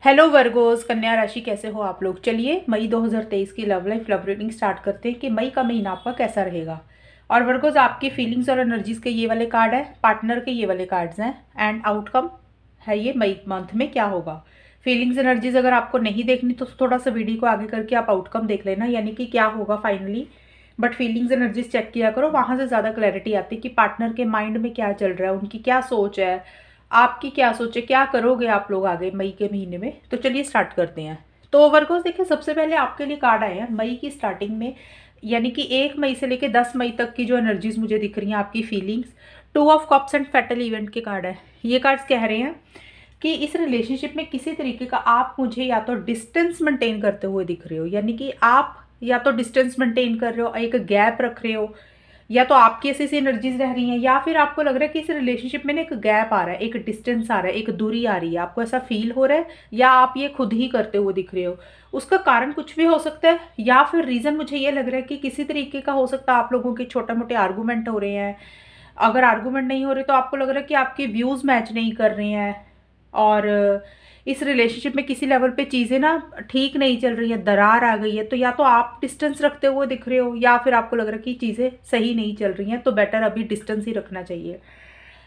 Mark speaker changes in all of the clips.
Speaker 1: Hello Virgo's, कन्या राशि कैसे हो आप लोग। चलिए मई 2023 की love life love reading start करते हैं कि मई का महीना आपका कैसा रहेगा। और वर्गोस, आपकी फीलिंग्स और एनर्जीज के ये वाले कार्ड है, पार्टनर के ये वाले कार्ड्स हैं, एंड आउटकम है ये मई मंथ में क्या होगा। फीलिंग्स एनर्जीज अगर आपको नहीं देखनी तो थोड़ा सा वीडियो को आगे करके आप आउटकम देख लेना, यानी कि क्या होगा finally. But feelings energies check किया करो, वहाँ से ज़्यादा क्लैरिटी आती है कि पार्टनर के माइंड में क्या चल रहा है, उनकी क्या सोच है, आपकी क्या सोच है, क्या करोगे आप लोग आगे मई के महीने में। तो चलिए स्टार्ट करते हैं। तो वर्गोस देखिए, सबसे पहले आपके लिए कार्ड आए हैं मई की स्टार्टिंग में, यानी कि 1 मई से लेकर 10 मई तक की जो एनर्जीज मुझे दिख रही हैं आपकी feelings. 2 of cups and fatal event के कार्ड है। ये कार्ड्स कह रहे हैं कि इस रिलेशनशिप में किसी तरीके का आप मुझे या तो डिस्टेंस मेंटेन करते हुए दिख रहे हो, यानी कि आप या तो डिस्टेंस मेंटेन कर रहे हो, एक गैप रख रहे हो, या तो आपकी ऐसी सी एनर्जीज रह रही हैं, या फिर आपको लग रहा है कि इस रिलेशनशिप में ना एक गैप आ रहा है, एक डिस्टेंस आ रहा है, एक दूरी आ रही है, आपको ऐसा फील हो रहा है, या आप ये खुद ही करते हुए दिख रहे हो। उसका कारण कुछ भी हो सकता है, या फिर रीज़न मुझे ये लग रहा है कि किसी तरीके का हो सकता है आप लोगों के छोटे मोटे आर्गूमेंट हो रहे हैं। अगर आर्गूमेंट नहीं हो रहे तो आपको लग रहा है कि आपके व्यूज़ मैच नहीं कर रहे हैं, और इस रिलेशनशिप में किसी लेवल पे चीज़ें ना ठीक नहीं चल रही है, दरार आ गई है। तो या तो आप डिस्टेंस रखते हुए दिख रहे हो, या फिर आपको लग रहा है कि चीज़ें सही नहीं चल रही हैं, तो बेटर अभी डिस्टेंस ही रखना चाहिए।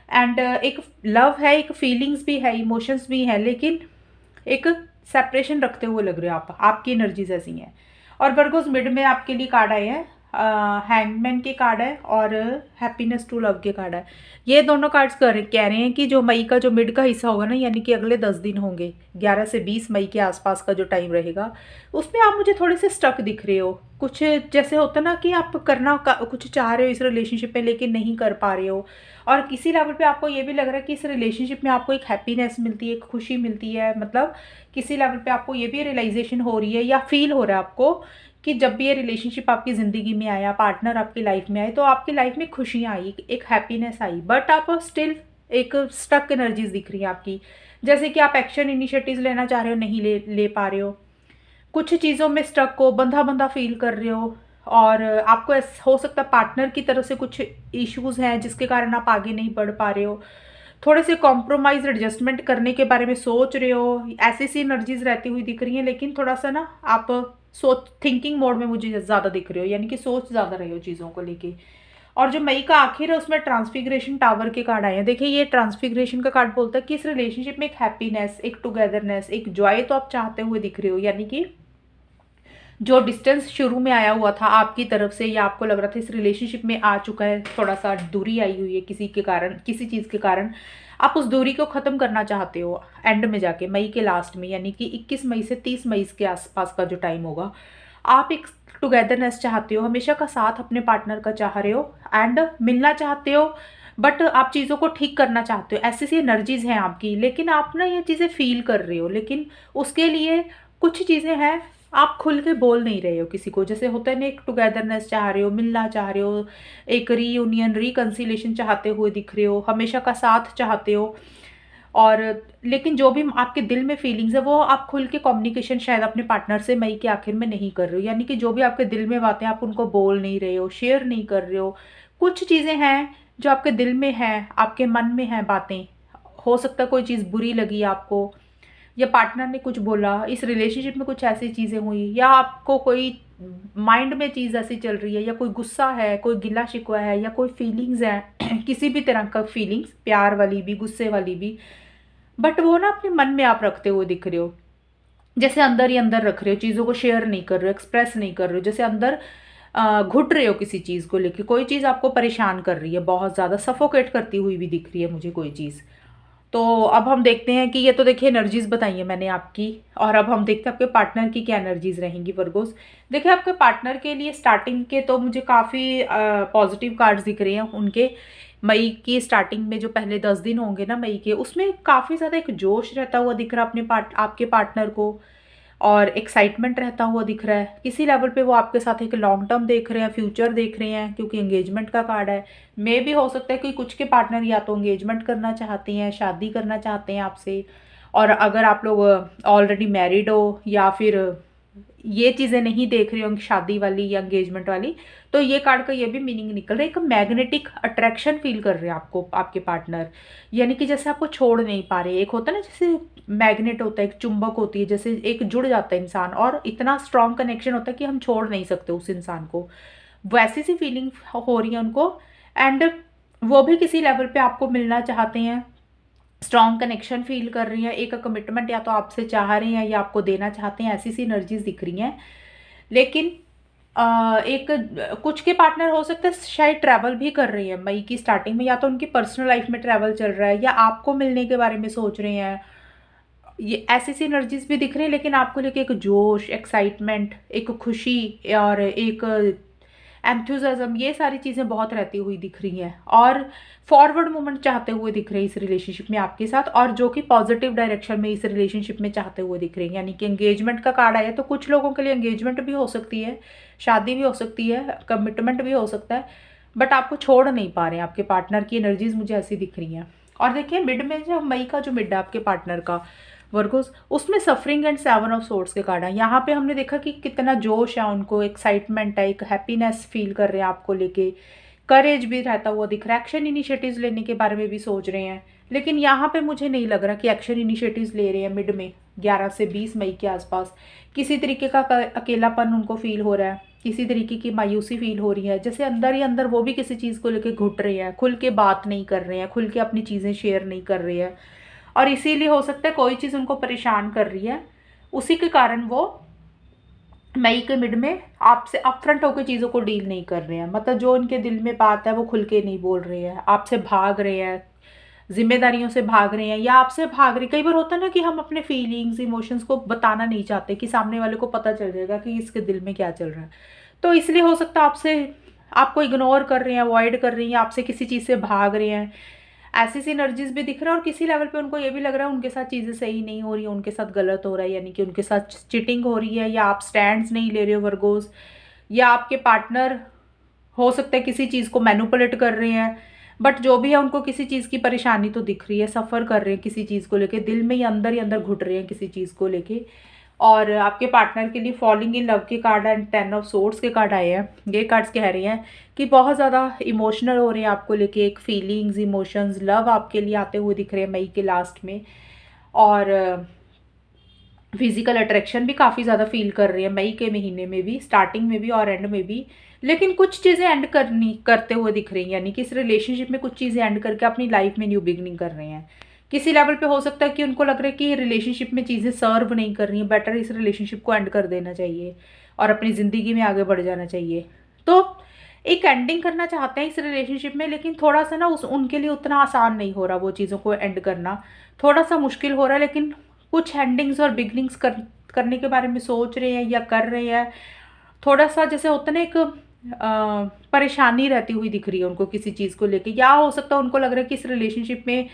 Speaker 1: एंड एक लव है, एक फीलिंग्स भी है, इमोशंस भी हैं, लेकिन एक सेपरेशन रखते हुए लग रहे हो आप, आपकी एनर्जीज ऐसी हैं। और वर्गोस, मिड में आपके लिए कार्ड आए हैं, हैंगमैन के कार्ड है और हैप्पीनेस टू लव के कार्ड है। ये दोनों कार्ड्स कह रहे हैं कि जो मई का जो मिड का हिस्सा होगा ना, यानी कि अगले 10 दिन होंगे, 11 से 20 मई के आसपास का जो टाइम रहेगा, उसमें आप मुझे थोड़े से स्टक दिख रहे हो। कुछ जैसे होता है ना कि आप कुछ चाह रहे हो इस रिलेशनशिप में, लेकिन नहीं कर पा रहे हो। और किसी लेवल पे आपको ये भी लग रहा है कि इस रिलेशनशिप में आपको एक हैप्पीनेस मिलती है, एक खुशी मिलती है, मतलब किसी लेवल पे आपको ये भी रियलाइजेशन हो रही है या फील हो रहा है आपको कि जब भी ये रिलेशनशिप आपकी ज़िंदगी में आया, पार्टनर आपकी लाइफ में आए, तो आपकी लाइफ में खुशियाँ आई, एक हैप्पीनेस आई। बट आप स्टिल एक स्टक एनर्जीज दिख रही है आपकी, जैसे कि आप एक्शन इनिशिएटिव्स लेना चाह रहे हो, नहीं ले ले पा रहे हो, कुछ चीज़ों में स्टक हो, बंधा बंधा फील कर रहे हो। और आपको हो सकता है पार्टनर की तरफ से कुछ इश्यूज़ हैं जिसके कारण आप आगे नहीं बढ़ पा रहे हो, थोड़े से कॉम्प्रोमाइज़ एडजस्टमेंट करने के बारे में सोच रहे हो। ऐसी सी एनर्जीज रहती हुई दिख रही हैं, लेकिन थोड़ा सा ना आप सोच थिंकिंग मोड में मुझे ज़्यादा दिख रहे हो, यानी कि सोच ज़्यादा रहे हो चीज़ों को लेके। और जो मई का आखिर है उसमें ट्रांसफिग्रेशन टावर के कार्ड आए हैं। देखिए, ये ट्रांसफिग्रेशन का कार्ड बोलता है कि इस रिलेशनशिप में एक हैप्पीनेस, एक टुगेदरनेस, एक जॉय तो आप चाहते हुए दिख रहे हो, यानी कि जो डिस्टेंस शुरू में आया हुआ था आपकी तरफ से, या आपको लग रहा था इस रिलेशनशिप में आ चुका है, थोड़ा सा दूरी आई हुई है किसी के कारण, किसी चीज़ के कारण, आप उस दूरी को ख़त्म करना चाहते हो एंड में जाके, मई के लास्ट में, यानी कि 21 मई से 30 मई के आसपास का जो टाइम होगा। आप एक टुगेदरनेस चाहते हो, हमेशा का साथ अपने पार्टनर का चाह रहे हो, एंड मिलना चाहते हो, बट आप चीज़ों को ठीक करना चाहते हो। ऐसी सी एनर्जीज हैं आपकी, लेकिन आप ना ये चीज़ें फील कर रहे हो, लेकिन उसके लिए कुछ चीज़ें हैं आप खुल के बोल नहीं रहे हो किसी को। जैसे होता है ना, एक टुगेदरनेस चाह रहे हो, मिलना चाह रहे हो, एक रीयूनियन रिकन्सिलेशन चाहते हुए दिख रहे हो, हमेशा का साथ चाहते हो। और लेकिन जो भी आपके दिल में फीलिंग्स है, वो आप खुल के कम्युनिकेशन शायद अपने पार्टनर से मई के आखिर में नहीं कर रहे हो, यानी कि जो भी आपके दिल में बातें आप उनको बोल नहीं रहे हो, शेयर नहीं कर रहे हो। कुछ चीज़ें हैं जो आपके दिल में हैं, आपके मन में हैं बातें। हो सकता है कोई चीज़ बुरी लगी आपको, या पार्टनर ने कुछ बोला, इस रिलेशनशिप में कुछ ऐसी चीज़ें हुई, या आपको कोई माइंड में चीज़ ऐसी चल रही है, या कोई गुस्सा है, कोई गिला शिकवा है, या कोई फीलिंग्स है किसी भी तरह का फीलिंग्स, प्यार वाली भी, गुस्से वाली भी, बट वो ना अपने मन में आप रखते हुए दिख रहे हो। जैसे अंदर ही अंदर रख रहे हो, चीज़ों को शेयर नहीं कर रहे हो, एक्सप्रेस नहीं कर रहे हो, जैसे अंदर घुट रहे हो किसी चीज़ को लेके। कोई चीज़ आपको परेशान कर रही है, बहुत ज़्यादा सफोकेट करती हुई भी दिख रही है मुझे कोई चीज़। तो अब हम देखते हैं कि ये तो देखिए एनर्जीज बताई है मैंने आपकी, और अब हम देखते हैं आपके पार्टनर की क्या एनर्जीज रहेंगी वर्गोस। देखिए, आपके पार्टनर के लिए स्टार्टिंग के तो मुझे काफ़ी पॉजिटिव कार्ड्स दिख रहे हैं उनके। मई की स्टार्टिंग में जो पहले 10 दिन होंगे ना मई के, उसमें काफ़ी ज़्यादा एक जोश रहता हुआ दिख रहा है आपके पार्टनर को, और एक्साइटमेंट रहता हुआ दिख रहा है। किसी लेवल पे वो आपके साथ एक लॉन्ग टर्म देख रहे हैं, फ्यूचर देख रहे हैं, क्योंकि एंगेजमेंट का कार्ड है। मे भी हो सकता है कि कुछ के पार्टनर या तो एंगेजमेंट करना चाहते हैं, शादी करना चाहते हैं आपसे, और अगर आप लोग ऑलरेडी मैरिड हो, या फिर ये चीज़ें नहीं देख रहे हो शादी वाली या एंगेजमेंट वाली, तो ये कार्ड का ये भी मीनिंग निकल रहा है, एक मैग्नेटिक अट्रैक्शन फील कर रहे हैं आपको आपके पार्टनर, यानी कि जैसे आपको छोड़ नहीं पा रहे। एक होता है ना जैसे मैग्नेट होता है, एक चुंबक होती है, जैसे एक जुड़ जाता है इंसान और इतना स्ट्रॉन्ग कनेक्शन होता है कि हम छोड़ नहीं सकते उस इंसान को, वैसी सी फीलिंग हो रही है उनको। एंड वो भी किसी लेवल पे आपको मिलना चाहते हैं, स्ट्रॉन्ग कनेक्शन फील कर रही हैं, एक कमिटमेंट या तो आपसे चाह रही हैं या आपको देना चाहते हैं, ऐसी सी एनर्जीज दिख रही हैं। लेकिन एक कुछ के पार्टनर हो सकते हैं शायद ट्रैवल भी कर रही हैं मई की स्टार्टिंग में, या तो उनकी पर्सनल लाइफ में ट्रैवल चल रहा है या आपको मिलने के बारे में सोच रहे हैं। ये ऐसी सी एनर्जीज भी दिख रही है, लेकिन आपको लेके एक जोश, एक्साइटमेंट, एक खुशी और एक एंथुसियाज्म, ये सारी चीज़ें बहुत रहती हुई दिख रही हैं और फॉरवर्ड मूवमेंट चाहते हुए दिख रहे हैं इस रिलेशनशिप में आपके साथ, और जो कि पॉजिटिव डायरेक्शन में इस रिलेशनशिप में चाहते हुए दिख रहे हैं। यानी कि एंगेजमेंट का कार्ड आया तो कुछ लोगों के लिए एंगेजमेंट भी हो सकती है, शादी भी हो सकती है, कमिटमेंट भी हो सकता है, बट आपको छोड़ नहीं पा रहे हैं। आपके पार्टनर की एनर्जीज मुझे ऐसी दिख रही हैं। और देखिए मिड में जो मई का जो मिड है आपके पार्टनर का वर्गोस, उसमें suffering and seven of swords के कार्ड है। यहाँ पे हमने देखा कि कितना जोश है उनको, एक्साइटमेंट है, एक हैप्पीनेस फील कर रहे हैं आपको लेके, करेज भी रहता हुआ दिख रहा है, एक्शन इनिशिएटिव्स लेने के बारे में भी सोच रहे हैं। लेकिन यहाँ पे मुझे नहीं लग रहा कि एक्शन इनिशिएटिव्स ले रहे हैं मिड में 11 से 20 मई के आसपास। किसी तरीके का अकेलापन उनको फील हो रहा है, किसी तरीके की मायूसी फील हो रही है, जैसे अंदर ही अंदर वो भी किसी चीज़ को लेके घुट रहे हैं, खुल के बात नहीं कर रहे हैं, खुल के अपनी चीज़ें शेयर नहीं कर रहे हैं। और इसीलिए हो सकता है कोई चीज़ उनको परेशान कर रही है, उसी के कारण वो मई के मिड में आपसे अपफ्रंट होकर चीज़ों को डील नहीं कर रहे हैं। मतलब जो उनके दिल में बात है वो खुल के नहीं बोल रहे हैं, आपसे भाग रहे हैं, जिम्मेदारियों से भाग रहे हैं या आपसे भाग रहे। कई बार होता है ना कि हम अपने फीलिंग्स इमोशंस को बताना नहीं चाहते कि सामने वाले को पता चल जाएगा कि इसके दिल में क्या चल रहा है, तो इसलिए हो सकता है आपसे आपको इग्नोर कर रहे हैं, अवॉइड कर रही हैं, आपसे किसी चीज़ से भाग रहे हैं। ऐसी सी एनर्जीज भी दिख रहा है और किसी लेवल पे उनको ये भी लग रहा है उनके साथ चीज़ें सही नहीं हो रही हैं, उनके साथ गलत हो रहा है, यानी कि उनके साथ चिटिंग हो रही है या आप स्टैंड्स नहीं ले रहे हो वर्गोस, या आपके पार्टनर हो सकता है किसी चीज़ को मैनिपुलेट कर रहे हैं। बट जो भी है उनको किसी चीज़ की परेशानी तो दिख रही है, सफ़र कर रहे हैं किसी चीज़ को लेके, दिल में ही अंदर घुट रहे हैं किसी चीज़ को लेके। और आपके पार्टनर के लिए फॉलिंग इन लव के कार्ड एंड 10 ऑफ सोर्ड्स के कार्ड आए हैं। ये कार्ड्स कह रहे हैं कि बहुत ज़्यादा इमोशनल हो रहे हैं आपको लेके, एक फीलिंग्स, इमोशंस, लव आपके लिए आते हुए दिख रहे हैं मई के लास्ट में। और फिजिकल अट्रैक्शन भी काफ़ी ज़्यादा फील कर रही है मई के महीने में भी, स्टार्टिंग में भी और एंड में भी। लेकिन कुछ चीज़ें एंड करते हुए दिख रही हैं, यानी कि इस रिलेशनशिप में कुछ चीज़ें एंड करके अपनी लाइफ में न्यू बिगनिंग कर रहे हैं। किसी लेवल पे हो सकता है कि उनको लग रहा है कि रिलेशनशिप में चीज़ें सर्व नहीं कर रही हैं, बेटर इस रिलेशनशिप को एंड कर देना चाहिए और अपनी ज़िंदगी में आगे बढ़ जाना चाहिए। तो एक एंडिंग करना चाहते हैं इस रिलेशनशिप में, लेकिन थोड़ा सा ना उनके लिए उतना आसान नहीं हो रहा वो चीज़ों को एंड करना, थोड़ा सा मुश्किल हो रहा है। लेकिन कुछ एंडिंग्स और बिगनिंग्स करने के बारे में सोच रहे हैं या कर रहे हैं। थोड़ा सा जैसे होता है ना एक परेशानी रहती हुई दिख रही है उनको किसी चीज़ को लेके, या हो सकता है उनको लग रहा है कि इस रिलेशनशिप में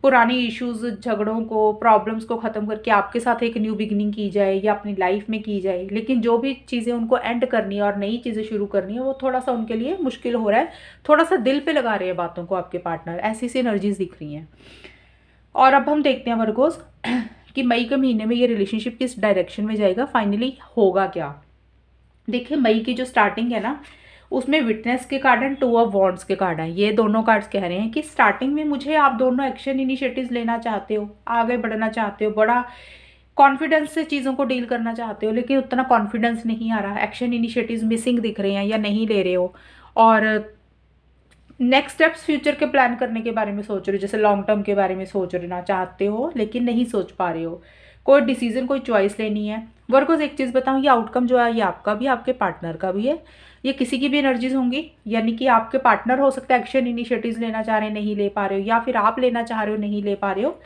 Speaker 1: पुरानी इश्यूज, झगड़ों को, प्रॉब्लम्स को ख़त्म करके आपके साथ एक न्यू बिगनिंग की जाए या अपनी लाइफ में की जाए। लेकिन जो भी चीज़ें उनको एंड करनी है और नई चीज़ें शुरू करनी है वो थोड़ा सा उनके लिए मुश्किल हो रहा है, थोड़ा सा दिल पे लगा रहे हैं बातों को आपके पार्टनर, ऐसी सी एनर्जीज दिख रही हैं। और अब हम देखते हैं वर्गोस कि मई के महीने में ये रिलेशनशिप किस डायरेक्शन में जाएगा, फाइनली होगा क्या। देखिए मई की जो स्टार्टिंग है ना उसमें विटनेस के कार्ड एंड 2 ऑफ वॉन्ड्स के कार्ड हैं। ये दोनों कार्ड्स कह रहे हैं कि स्टार्टिंग में मुझे आप दोनों एक्शन इनिशिएटिव्स लेना चाहते हो, आगे बढ़ना चाहते हो, बड़ा कॉन्फिडेंस से चीज़ों को डील करना चाहते हो, लेकिन उतना कॉन्फिडेंस नहीं आ रहा, एक्शन इनिशिएटिव्स मिसिंग दिख रहे हैं या नहीं ले रहे हो। और नेक्स्ट स्टेप्स फ्यूचर के प्लान करने के बारे में सोच रहे हो, जैसे लॉन्ग टर्म के बारे में सोचना चाहते हो लेकिन नहीं सोच पा रहे हो, कोई डिसीजन, कोई चॉइस लेनी है। वर्गोस एक चीज़ बताऊँ, ये आउटकम जो है ये आपका भी, आपके पार्टनर का भी है, ये किसी की भी एनर्जीज होंगी। यानी कि आपके पार्टनर हो सकता है एक्शन इनिशिएटिव्स लेना चाह रहे हैं, नहीं ले पा रहे हो, या फिर आप लेना चाह रहे हो, नहीं ले पा रहे हो।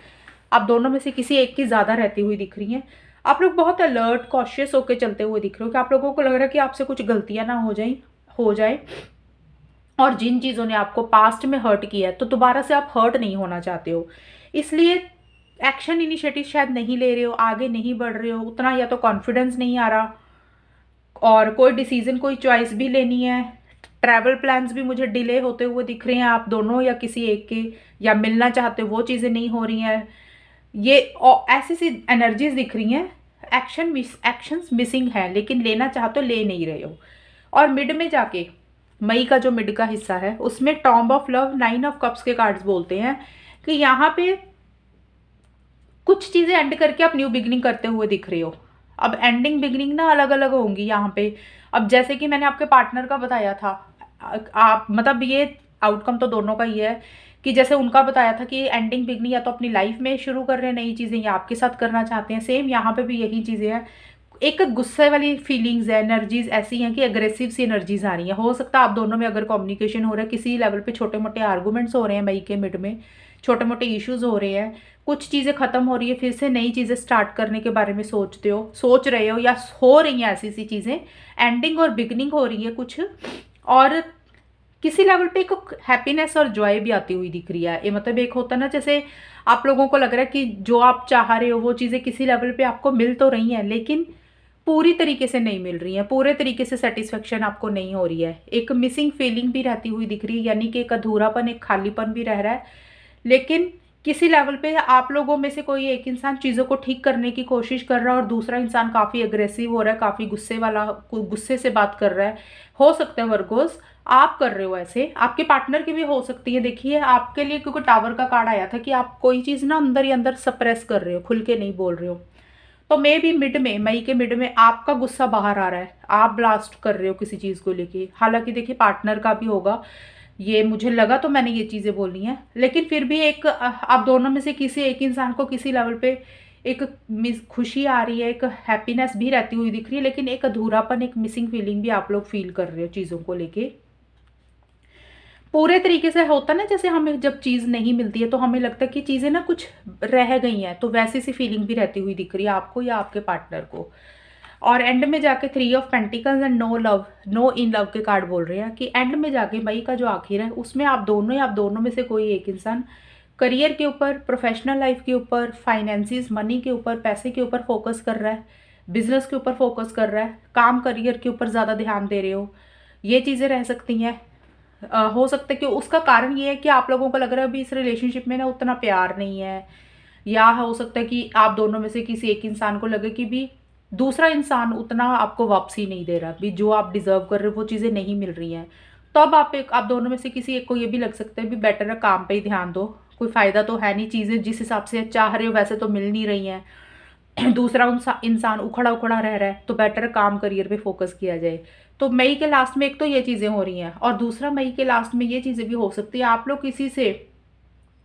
Speaker 1: आप दोनों में से किसी एक की ज़्यादा रहती हुई दिख रही हैं। आप लोग बहुत अलर्ट, कॉशियस होकर चलते हुए दिख रहे हो कि आप लोगों को लग रहा है कि आपसे कुछ गलतियाँ ना हो जाए, और जिन चीज़ों ने आपको पास्ट में हर्ट किया है तो दोबारा से आप हर्ट नहीं होना चाहते हो, इसलिए एक्शन इनिशिएटिव शायद नहीं ले रहे हो, आगे नहीं बढ़ रहे हो उतना, या तो कॉन्फिडेंस नहीं आ रहा, और कोई डिसीजन, कोई चॉइस भी लेनी है। ट्रैवल प्लान्स भी मुझे डिले होते हुए दिख रहे हैं आप दोनों या किसी एक के, या मिलना चाहते हो वो चीज़ें नहीं हो रही हैं। ये ऐसी सी एनर्जीज दिख रही हैं। एक्शंस मिसिंग हैं, लेकिन लेना चाहते हो ले नहीं रहे हो। और मिड में जाके मई का जो मिड का हिस्सा है उसमें tomb of love, 9 of cups के कार्ड्स बोलते हैं कि यहाँ पे कुछ चीज़ें एंड करके आप न्यू बिगनिंग करते हुए दिख रहे हो। अब एंडिंग बिगनिंग ना अलग अलग होंगी यहाँ पे। अब जैसे कि मैंने आपके पार्टनर का बताया था, आप मतलब ये आउटकम तो दोनों का ही है कि जैसे उनका बताया था कि एंडिंग बिगनिंग या तो अपनी लाइफ में शुरू कर रहे हैं नई चीज़ें या आपके साथ करना चाहते हैं, सेम यहाँ पे भी यही चीज़ें हैं। एक गुस्से वाली फीलिंग्स है, एनर्जीज ऐसी हैं कि अग्रेसिव सी एनर्जीज आ रही हैं। हो सकता है आप दोनों में अगर कम्युनिकेशन हो रहा है, किसी लेवल पे छोटे मोटे आर्गूमेंट्स हो रहे हैं मई के मिड में, छोटे मोटे इश्यूज हो रहे हैं, कुछ चीज़ें ख़त्म हो रही है, फिर से नई चीज़ें स्टार्ट करने के बारे में सोच रहे हो या हो रही हैं ऐसी सी चीज़ें, एंडिंग और बिगनिंग हो रही है कुछ। और किसी लेवल पे एक हैप्पीनेस और जॉय भी आती हुई दिख रही है। ये मतलब एक होता है ना, जैसे आप लोगों को लग रहा है कि जो आप चाह रहे हो वो चीज़ें किसी लेवल पे आपको मिल तो रही हैं, लेकिन पूरी तरीके से नहीं मिल रही हैं, पूरे तरीके से सेटिस्फेक्शन आपको नहीं हो रही है। एक मिसिंग फीलिंग भी रहती हुई दिख रही है, यानी कि एक अधूरापन, एक खालीपन भी रह रहा है। लेकिन किसी लेवल पे आप लोगों में से कोई एक इंसान चीज़ों को ठीक करने की कोशिश कर रहा है और दूसरा इंसान काफ़ी अग्रेसिव हो रहा है, काफ़ी गुस्से से बात कर रहा है। हो सकता है वर्गोस आप कर रहे हो ऐसे, आपके पार्टनर की भी हो सकती है। देखिए आपके लिए क्योंकि टावर का कार्ड आया था कि आप कोई चीज़ ना अंदर ही अंदर सप्रेस कर रहे हो, खुल के नहीं बोल रहे हो। तो मे भी मिड में, मई के मिड में आपका गुस्सा बाहर आ रहा है, आप ब्लास्ट कर रहे हो किसी चीज़ को लेके। हालांकि देखिए पार्टनर का भी होगा, ये मुझे लगा तो मैंने ये चीज़ें बोली हैं, लेकिन फिर भी एक आप दोनों में से किसी एक इंसान को किसी लेवल पे एक खुशी आ रही है, एक हैप्पीनेस भी रहती हुई दिख रही है, लेकिन एक अधूरापन, एक मिसिंग फीलिंग भी आप लोग फील कर रहे हो चीज़ों को लेके। पूरे तरीके से होता ना, जैसे हमें जब चीज़ नहीं मिलती है तो हमें लगता है कि चीज़ें ना कुछ रह गई हैं, तो वैसी सी फीलिंग भी रहती हुई दिख रही है आपको या आपके पार्टनर को। और एंड में जाके 3 of pentacles and no in love के कार्ड बोल रहे हैं कि एंड में जाके मई का जो आखिर है उसमें आप दोनों में से कोई एक इंसान करियर के ऊपर, प्रोफेशनल लाइफ के ऊपर, फाइनेंसिस, मनी के ऊपर, पैसे के ऊपर फोकस कर रहा है, बिजनेस के ऊपर फोकस कर रहा है, काम करियर के ऊपर ज़्यादा ध्यान दे रहे हो। ये चीज़ें रह सकती हैं। हो सकता है कि उसका कारण ये है कि आप लोगों को लग रहा है अभी इस रिलेशनशिप में ना उतना प्यार नहीं है, या हो सकता है कि आप दोनों में से किसी एक इंसान को लगे कि भी दूसरा इंसान उतना आपको वापसी नहीं दे रहा, भी जो आप डिजर्व कर रहे हो वो चीज़ें नहीं मिल रही हैं। तो अब आप दोनों में से किसी एक को ये भी लग सकता है भी बेटर है काम पे ही ध्यान दो, कोई फ़ायदा तो है नहीं, चीज़ें जिस हिसाब से चाह रहे हो वैसे तो मिल नहीं रही हैं, दूसरा इंसान उखड़ा उखड़ा रह रहा है, तो बेटर काम करियर पे फोकस किया जाए। तो मई के लास्ट में एक तो ये चीज़ें हो रही हैं, और दूसरा मई के लास्ट में ये चीज़ें भी हो सकती है, आप लोग किसी से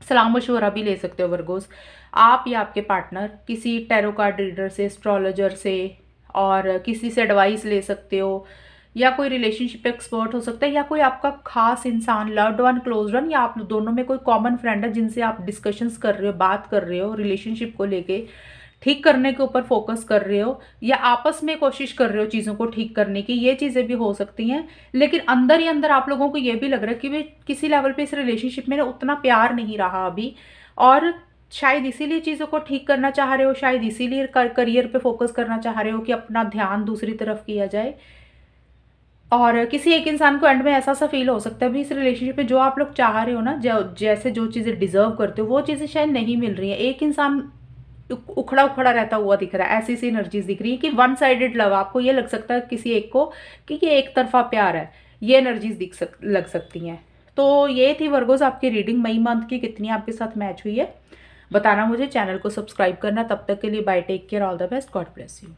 Speaker 1: सलाह मशवरा भी ले सकते हो वर्गोस, आप या आपके पार्टनर किसी टैरो कार्ड रीडर से, एस्ट्रोलॉजर से, और किसी से एडवाइस ले सकते हो, या कोई रिलेशनशिप एक्सपर्ट हो सकता है, या कोई आपका खास इंसान, लव्ड वन, क्लोज वन, या आप दोनों में कोई कॉमन फ्रेंड है जिनसे आप डिस्कशंस कर रहे हो, बात कर रहे हो, रिलेशनशिप को लेके ठीक करने के ऊपर फोकस कर रहे हो, या आपस में कोशिश कर रहे हो चीज़ों को ठीक करने की। ये चीज़ें भी हो सकती हैं। लेकिन अंदर ही अंदर आप लोगों को ये भी लग रहा है कि वे किसी लेवल पे इस रिलेशनशिप में उतना प्यार नहीं रहा अभी, और शायद इसीलिए चीज़ों को ठीक करना चाह रहे हो, शायद इसीलिए करियर पे फोकस करना चाह रहे हो कि अपना ध्यान दूसरी तरफ किया जाए। और किसी एक इंसान को एंड में ऐसा सा फील हो सकता है भी इस रिलेशनशिप में जो आप लोग चाह रहे हो ना, जैसे जो चीज़ें डिजर्व करते हो वो चीज़ें शायद नहीं मिल रही हैं। एक इंसान उखड़ा उखड़ा रहता हुआ दिख रहा है, ऐसी सी एनर्जीज दिख रही है कि वन साइडेड लव, आपको ये लग सकता है किसी एक को कि ये एक तरफा प्यार है, ये एनर्जीज लग सकती हैं। तो ये थी वर्गोस आपकी रीडिंग मई मंथ की, कितनी आपके साथ मैच हुई है बताना मुझे, चैनल को सब्सक्राइब करना। तब तक के लिए bye, take care, all the best, God bless you.